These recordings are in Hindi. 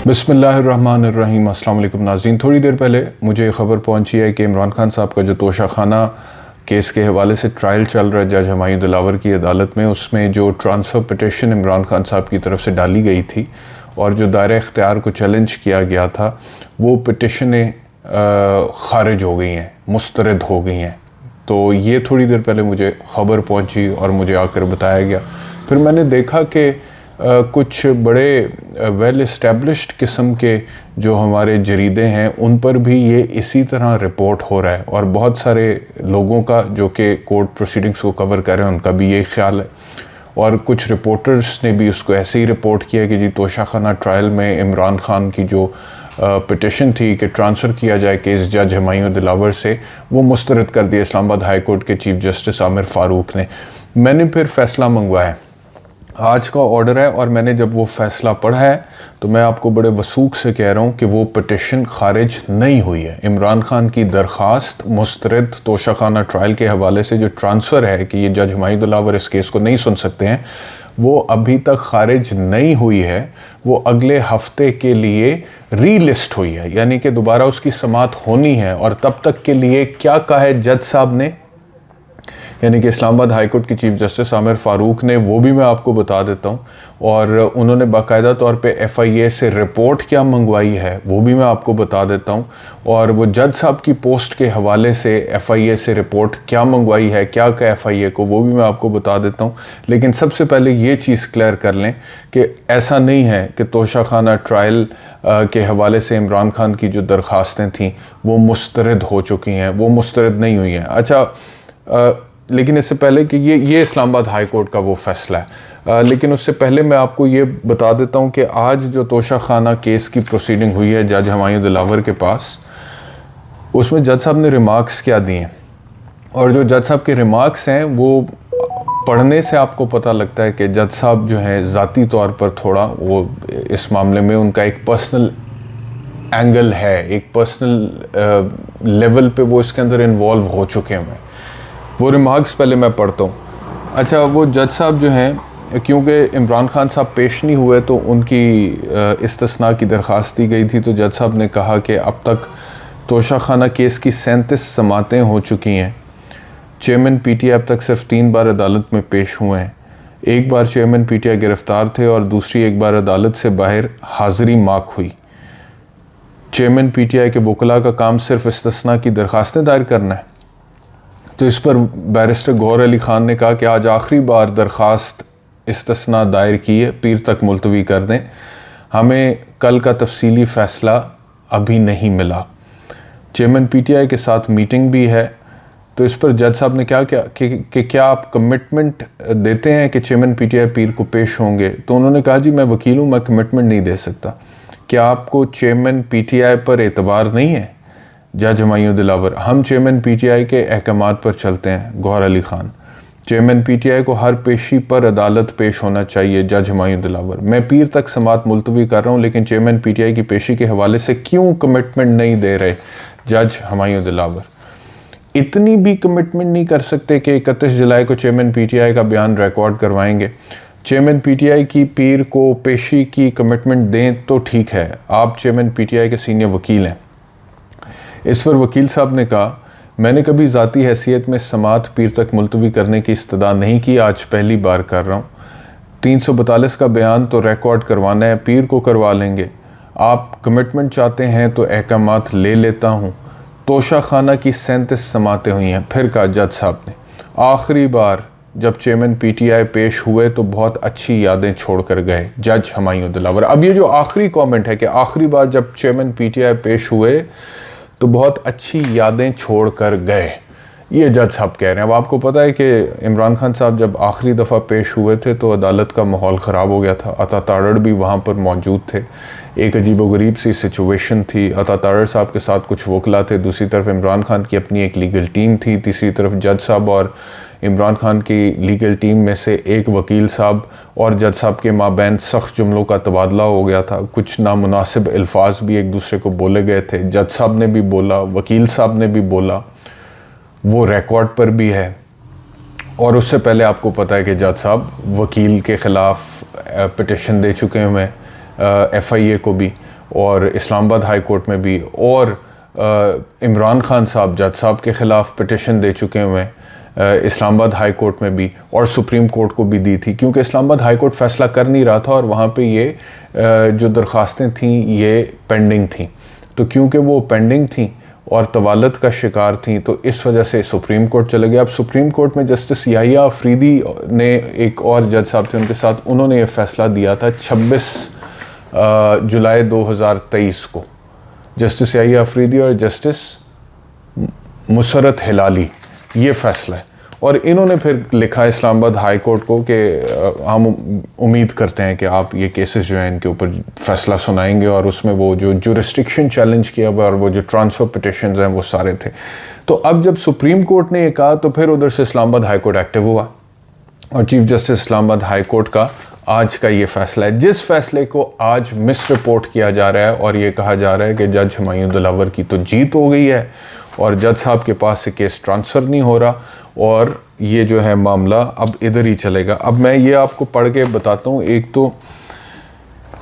बिस्मिल्लाहिर्रहमानिर्रहीम। अस्सलाम वालेकुम नाज़रीन। थोड़ी देर पहले मुझे ख़बर पहुंची है कि इमरान खान साहब का जो तोशाखाना केस के हवाले से ट्रायल चल रहा है जज हुमायूं दिलावर की अदालत में, उसमें जो ट्रांसफ़र पिटिशन इमरान खान साहब की तरफ से डाली गई थी और जो दायरे इख्तियार को चैलेंज किया गया था, वो पिटिशनें ख़ारिज हो गई हैं, मुस्तरद हो गई हैं। तो ये थोड़ी देर पहले मुझे ख़बर पहुंची और मुझे आकर बताया गया। फिर मैंने देखा कि कुछ बड़े वेल इस्टेब्लिश्ड किस्म के जो हमारे जरीदे हैं उन पर भी ये इसी तरह रिपोर्ट हो रहा है, और बहुत सारे लोगों का जो कि कोर्ट प्रोसीडिंग्स को कवर कर रहे हैं उनका भी यही ख्याल है। और कुछ रिपोर्टर्स ने भी उसको ऐसे ही रिपोर्ट किया कि जी तोशाखाना ट्रायल में इमरान खान की जो पिटिशन थी कि ट्रांसफ़र किया जाए केस जज हुमायूं दिलावर से, वो मुस्तरद कर दिया इस्लामाबाद हाई कोर्ट के चीफ जस्टिस आमिर फ़ारूक ने। मैंने फिर फ़ैसला मंगवाया, आज का ऑर्डर है, और मैंने जब वो फ़ैसला पढ़ा है तो मैं आपको बड़े वसूख से कह रहा हूँ कि वो पिटिशन ख़ारिज नहीं हुई है। इमरान खान की दरख्वास्त मुस्तरद तोशाखाना ट्रायल के हवाले से जो ट्रांसफ़र है कि ये जज हुमायूं दिलावर इस केस को नहीं सुन सकते हैं, वो अभी तक ख़ारिज नहीं हुई है। वो अगले हफ्ते के लिए रीलिस्ट हुई है, यानी कि दोबारा उसकी समाअत होनी है। और तब तक के लिए क्या कहा है जज साहब ने, यानी कि इस्लामाबाद हाई कोर्ट के चीफ जस्टिस आमिर फ़ारूक ने, वो भी मैं आपको बता देता हूँ। और उन्होंने बाकायदा तौर पे FIA से रिपोर्ट क्या मंगवाई है वो भी मैं आपको बता देता हूँ। और वो जज साहब की पोस्ट के हवाले से FIA से रिपोर्ट क्या मंगवाई है, क्या कहा FIA को, वो भी मैं आपको बता देता हूँ। लेकिन सबसे पहले ये चीज़ क्लियर कर लें कि ऐसा नहीं है कि तोशाखाना ट्रायल के हवाले से इमरान खान की जो दरख्वास्तें थीं वो मुस्तरद हो चुकी हैं, वो मुस्तरद नहीं हुई हैं। अच्छा, लेकिन इससे पहले कि ये इस्लामाबाद हाई कोर्ट का वो फ़ैसला है, लेकिन उससे पहले मैं आपको ये बता देता हूँ कि आज जो तोशाखाना केस की प्रोसीडिंग हुई है जज हुमायूं दिलावर के पास, उसमें जज साहब ने रिमार्क्स क्या दिए हैं। और जो जज साहब के रिमार्क्स हैं वो पढ़ने से आपको पता लगता है कि जज साहब जो हैं ज़ाती तौर पर थोड़ा वो इस मामले में उनका एक पर्सनल एंगल है, एक पर्सनल लेवल पे वो इसके अंदर इन्वॉल्व हो चुके हैं। वो रिमार्क्स पहले मैं पढ़ता हूँ। अच्छा, वो जज साहब जो हैं, क्योंकि इमरान खान साहब पेश नहीं हुए तो उनकी इस्तिस्ना की दरख्वास्त दी गई थी, तो जज साहब ने कहा कि अब तक तोशाखाना केस की 37 समातें हो चुकी हैं। चेयरमैन PTI अब तक सिर्फ 3 बार अदालत में पेश हुए हैं। एक बार चेयरमैन PTI गिरफ़्तार थे और दूसरी एक बार अदालत से बाहर हाज़िरी माक हुई। चेयरमैन PTI के वकला का काम सिर्फ इस्तिस्ना की दरख्वास्तें दायर करना है। तो इस पर बैरिस्टर गौहर अली ख़ान ने कहा कि आज आखिरी बार दरख्वास्त इस्तिस्ना दायर की है, पीर तक मुलतवी कर दें, हमें कल का तफसीली फ़ैसला अभी नहीं मिला। चेयरमैन PTI के साथ मीटिंग भी है। तो इस पर जज साहब ने क्या कि क्या आप कमिटमेंट देते हैं कि चेयरमैन PTI पीर को पेश होंगे। तो उन्होंने कहा जी मैं वकील हूँ, मैं कमिटमेंट नहीं दे सकता। क्या आपको चेयरमैन PTI पर एतबार नहीं है? जज हुमायूं दिलावर, हम चेयरमैन PTI के अहकामात पर चलते हैं। गौहर अली ख़ान, चेयरमैन PTI को हर पेशी पर अदालत पेश होना चाहिए। जज हुमायूं दिलावर, मैं पीर तक समाअत मुलतवी कर रहा हूँ, लेकिन चेयरमैन PTI की पेशी के हवाले से क्यों कमिटमेंट नहीं दे रहे? जज हुमायूं दिलावर, इतनी भी कमिटमेंट नहीं कर सकते कि 31 जुलाई को चेयरमैन PTI का बयान रिकॉर्ड करवाएंगे। चेयरमैन PTI की पीर को पेशी की कमिटमेंट दें तो ठीक है, आप चेयरमैन PTI के सीनियर वकील हैं। इस पर वकील साहब ने कहा, मैंने कभी ज़ाती हैसियत में समाअत पीर तक मुलतवी करने की इस्तदा नहीं की, आज पहली बार कर रहा हूँ। 342 का बयान तो रिकॉर्ड करवाना है, पीर को करवा लेंगे। आप कमिटमेंट चाहते हैं तो अहकामात ले लेता हूँ। तोशाखाना की 37 समातें हुई हैं। फिर कहा जज साहब ने, आखिरी बार जब चेयरमैन PTI पेश हुए तो बहुत अच्छी यादें छोड़ कर गए। जज हुमायूं दिलावर, अब ये जो आखिरी कॉमेंट है कि आखिरी बार जब चेयरमैन PTI पेश हुए तो बहुत अच्छी यादें छोड़ कर गए, ये जज साहब कह रहे हैं। अब आपको पता है कि इमरान खान साहब जब आखिरी दफ़ा पेश हुए थे तो अदालत का माहौल ख़राब हो गया था। अता तारड़ भी वहाँ पर मौजूद थे। एक अजीबोगरीब सी सिचुएशन थी। अता तारड़ साहब के साथ कुछ वकला थे, दूसरी तरफ इमरान खान की अपनी एक लीगल टीम थी, तीसरी तरफ जज साहब और इमरान खान की लीगल टीम में से एक वकील साहब और जज साहब के माबैन सख्त जुमलों का तबादला हो गया था। कुछ नामुनासिब अल्फाज भी एक दूसरे को बोले गए थे। जज साहब ने भी बोला, वकील साहब ने भी बोला, वो रिकॉर्ड पर भी है। और उससे पहले आपको पता है कि जज साहब वकील के ख़िलाफ़ पिटिशन दे चुके हैं FIA को भी, और इस्लामाबाद हाई कोर्ट में भी, और इमरान खान साहब जज साहब के ख़िलाफ़ पिटिशन दे चुके हुए हैं इस्लामाबाद हाई कोर्ट में भी, और सुप्रीम कोर्ट को भी दी थी, क्योंकि इस्लामाबाद हाई कोर्ट फ़ैसला कर नहीं रहा था और वहाँ पे ये जो दरख्वास्तें थीं ये पेंडिंग थीं। तो क्योंकि वो पेंडिंग थीं और तवालत का शिकार थी, तो इस वजह से सुप्रीम कोर्ट चले गए। अब सुप्रीम कोर्ट में जस्टिस याहिया अफरीदी ने, एक और जज साहब थे उनके साथ, उन्होंने ये फ़ैसला दिया था 26 जुलाई 2023 को। जस्टिस याहिया अफरीदी और जस्टिस मुसरत हिलाली, ये फ़ैसला है। और इन्होंने फिर लिखा इस्लामाबाद हाई कोर्ट को कि हम उम्मीद करते हैं कि आप ये केसेस जो हैं इनके ऊपर फ़ैसला सुनाएंगे, और उसमें वो जो जुरिस्डिक्शन चैलेंज किया हुआ और वो जो ट्रांसफ़र पिटिशंस हैं वो सारे थे। तो अब जब सुप्रीम कोर्ट ने ये कहा तो फिर उधर से इस्लामाबाद हाई कोर्ट एक्टिव हुआ, और chief justice Islamabad high court का आज का ये फ़ैसला है, जिस फ़ैसले को आज मिस रिपोर्ट किया जा रहा है और ये कहा जा रहा है कि जज हुमायूं दिलावर की तो जीत हो गई है और जज साहब के पास से केस ट्रांसफ़र नहीं हो रहा, और ये जो है मामला अब इधर ही चलेगा। अब मैं ये आपको पढ़ के बताता हूँ। एक तो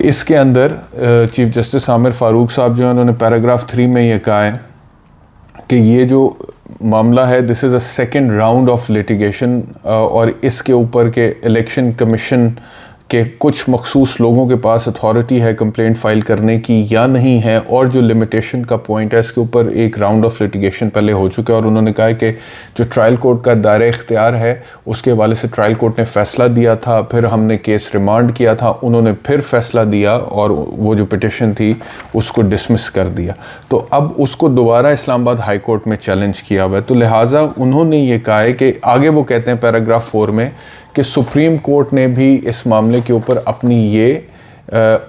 इसके अंदर चीफ जस्टिस आमिर फ़ारूक साहब जो है उन्होंने पैराग्राफ 3 में ये कहा है कि ये जो मामला है this is a second round of litigation, और इसके ऊपर के इलेक्शन कमीशन के कुछ मखसूस लोगों के पास अथॉरिटी है कंप्लेंट फ़ाइल करने की या नहीं है, और जो लिमिटेशन का पॉइंट है इसके ऊपर एक राउंड ऑफ लिटिगेशन पहले हो चुका है। और उन्होंने कहा है कि जो ट्रायल कोर्ट का दायरा इख्तियार है उसके हवाले से ट्रायल कोर्ट ने फ़ैसला दिया था, फिर हमने केस रिमांड किया था, उन्होंने फिर फ़ैसला दिया और वो जो पिटिशन थी उसको डिसमिस कर दिया। तो अब उसको दोबारा इस्लामाबाद हाई कोर्ट में चैलेंज किया हुआ है। तो लिहाजा उन्होंने ये कहा है कि आगे वो कहते हैं पैराग्राफ 4 में कि सुप्रीम कोर्ट ने भी इस मामले के ऊपर अपनी ये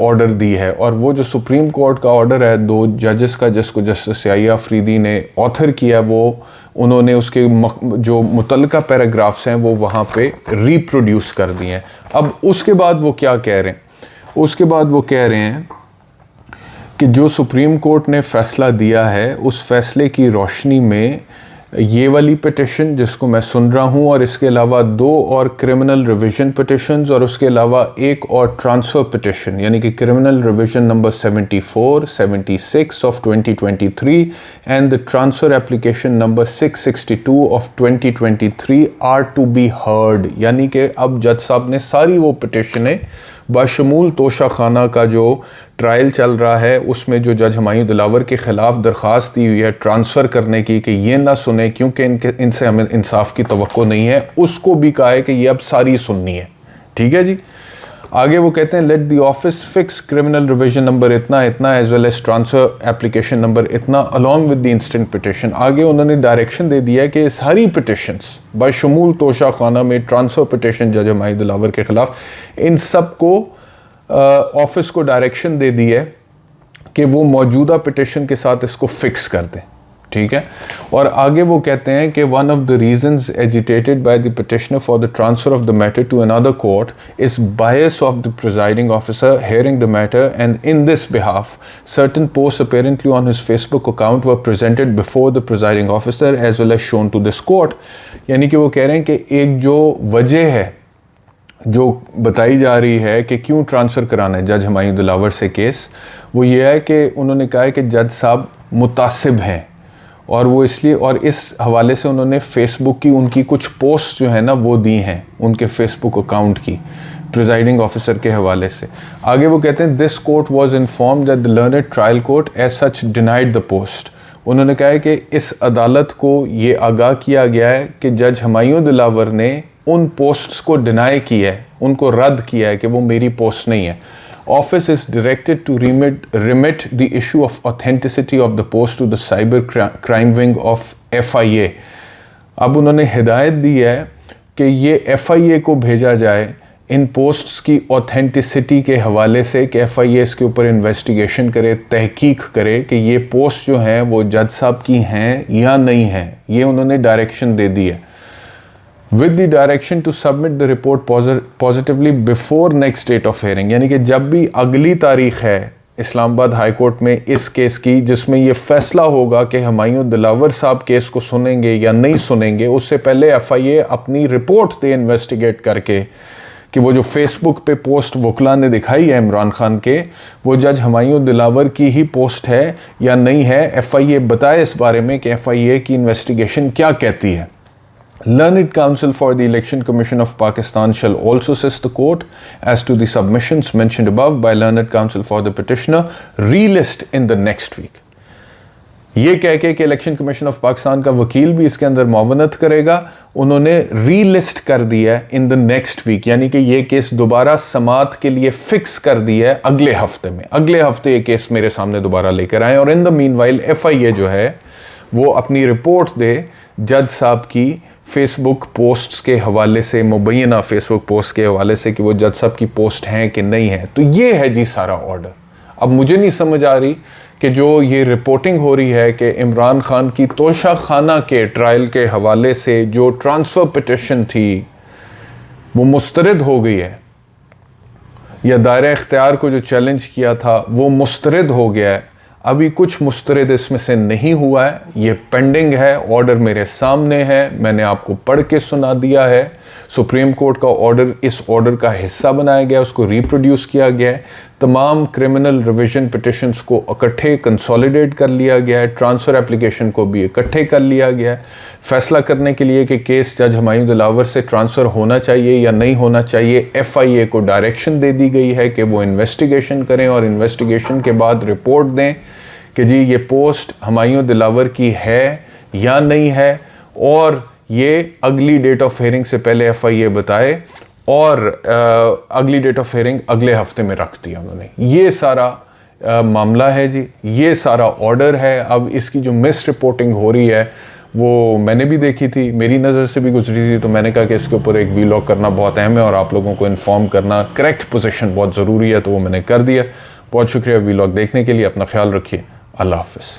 ऑर्डर दी है, और वो जो सुप्रीम कोर्ट का ऑर्डर है 2 जजेस का जिसको जस्टिस याहिया अफरीदी ने ऑथर किया, वो उन्होंने उसके जो मुतल्लिका पैराग्राफ्स हैं वो वहाँ पे रिप्रोड्यूस कर दिए हैं। अब उसके बाद वो क्या कह रहे हैं, उसके बाद वो कह रहे हैं कि जो सुप्रीम कोर्ट ने फ़ैसला दिया है उस फैसले की रोशनी में ये वाली पिटिशन जिसको मैं सुन रहा हूँ, और इसके अलावा 2 और क्रिमिनल रिवीजन पिटिशंस, और उसके अलावा एक और ट्रांसफ़र पिटिशन, यानी कि criminal revision number 74, 76 of 2023 and the transfer application number 662 of 2023 are to be heard. यानी कि अब जज साहब ने सारी वो पिटिशनें बशमूल तोशा खाना का जो ट्रायल चल रहा है उसमें जो जज हुमायूं दिलावर के ख़िलाफ़ दरख्वास्त दी हुई है ट्रांसफ़र करने की कि ये ना सुने क्योंकि इनसे हमें इंसाफ की तवक्को नहीं है, उसको भी कहा है कि ये अब सारी सुननी है। ठीक है जी। आगे वो कहते हैं let the office fix criminal revision number इतना इतना as well as transfer application number इतना along with the instant petition. आगे उन्होंने डायरेक्शन दे दिया है कि सारी पिटिशंस बशमूल तोशा खाना में ट्रांसफ़र पिटिशन जज हुमायूं दिलावर के ख़िलाफ़, इन सब को ऑफिस को डायरेक्शन दे दी है कि वो मौजूदा पिटिशन के साथ इसको फिक्स कर दें। ठीक है। और आगे वो कहते हैं कि one of the reasons agitated by the petitioner for the transfer of the matter to another court is bias of the presiding officer hearing the matter, and in this behalf certain post apparently on his Facebook account were presented before the presiding officer as well as shown to this court. यानी कि वो कह रहे हैं कि एक जो वजह है जो बताई जा रही है कि क्यों ट्रांसफ़र कराना है जज हुमायूं दिलावर से केस, वो ये है कि उन्होंने कहा है कि जज साहब मुतासिब हैं, और वो इसलिए, और इस हवाले से उन्होंने फेसबुक की उनकी कुछ पोस्ट जो है ना वो दी हैं उनके फेसबुक अकाउंट की प्रिजाइडिंग ऑफिसर के हवाले से। आगे वो कहते हैं this court was informed that the learned trial court as such denied the post. उन्होंने कहा है कि इस अदालत को ये आगाह किया गया है कि जज हुमायूं दिलावर ने उन पोस्ट्स को डिनाई किया है, उनको रद्द किया है कि वो मेरी पोस्ट नहीं है। Office is directed to remit the issue of authenticity of the post to the cyber crime wing of FIA। अब उन्होंने हिदायत दी है कि ये FIA को भेजा जाए इन पोस्ट्स की ऑथेंटिसिटी के हवाले से कि FIA इसके ऊपर इन्वेस्टिगेशन करे, तहकीक करे कि ये पोस्ट जो हैं वो जज साहब की हैं या नहीं हैं। ये उन्होंने डायरेक्शन दे दी है। with the direction to submit the report positively before next date of hearing। यानी कि जब भी अगली तारीख है इस्लामाबाद हाई कोर्ट में इस केस की जिसमें ये फैसला होगा कि हुमायूं दिलावर साहब केस को सुनेंगे या नहीं सुनेंगे, उससे पहले FIA अपनी रिपोर्ट दे इन्वेस्टिगेट करके कि वो जो फेसबुक पे पोस्ट वकला ने दिखाई है इमरान खान के, वो जज हुमायूं दिलावर की ही पोस्ट है या नहीं है। FIA बताए इस बारे में कि FIA की इन्वेस्टिगेशन क्या कहती है। Learned Counsel for the Election Commission of Pakistan shall also assist the court as to the submissions mentioned above by Learned Counsel for the petitioner, relist in the next week. ये कह के कि इलेक्शन कमीशन ऑफ पाकिस्तान का वकील भी इसके अंदर मुआवनत करेगा, उन्होंने रीलिस्ट कर दिया है इन द नेक्स्ट वीक, यानी कि ये केस दोबारा समात के लिए फिक्स कर दिया है अगले हफ्ते में। अगले हफ्ते ये केस मेरे सामने दोबारा लेकर आए और इन द मीनवाइल FIA जो है वो अपनी रिपोर्ट दे जज साहब की फेसबुक पोस्ट्स के हवाले से, मुबैना फेसबुक पोस्ट के हवाले से कि वो जज साहब की पोस्ट हैं कि नहीं है। तो ये है जी सारा ऑर्डर। अब मुझे नहीं समझ आ रही कि जो ये रिपोर्टिंग हो रही है कि इमरान खान की तोशा खाना के ट्रायल के हवाले से जो ट्रांसफ़र पिटिशन थी वो मुस्तरद हो गई है, या दायरा इख्तियार को जो चैलेंज किया था वो मुस्तरद हो गया है। अभी कुछ मुस्तरद इसमें से नहीं हुआ है, ये पेंडिंग है। ऑर्डर मेरे सामने है, मैंने आपको पढ़ के सुना दिया है। सुप्रीम कोर्ट का ऑर्डर इस ऑर्डर का हिस्सा बनाया गया, उसको रिप्रोड्यूस किया गया है। तमाम क्रिमिनल रिवीजन पिटिशंस को इकट्ठे कंसोलिडेट कर लिया गया है, ट्रांसफ़र एप्लीकेशन को भी इकट्ठे कर लिया गया है, फैसला करने के लिए कि केस जज हुमायूं दिलावर से ट्रांसफ़र होना चाहिए या नहीं होना चाहिए। FIA को डायरेक्शन दे दी गई है कि वो इन्वेस्टिगेशन करें और इन्वेस्टिगेशन के बाद रिपोर्ट दें कि जी ये पोस्ट हुमायूं दिलावर की है या नहीं है, और ये अगली डेट ऑफ हियरिंग से पहले FIA बताए, और अगली डेट ऑफ हियरिंग अगले हफ्ते में रख दिया उन्होंने। ये सारा मामला है जी, ये सारा ऑर्डर है। अब इसकी जो मिस रिपोर्टिंग हो रही है वो मैंने भी देखी थी, मेरी नज़र से भी गुजरी थी, तो मैंने कहा कि इसके ऊपर एक वीलॉग करना बहुत अहम है और आप लोगों को इन्फॉर्म करना, करेक्ट पोजीशन बहुत ज़रूरी है, तो वो मैंने कर दिया। बहुत शुक्रिया वीलॉग देखने के लिए। अपना ख्याल रखिए। अल्लाह हाफ़िज़।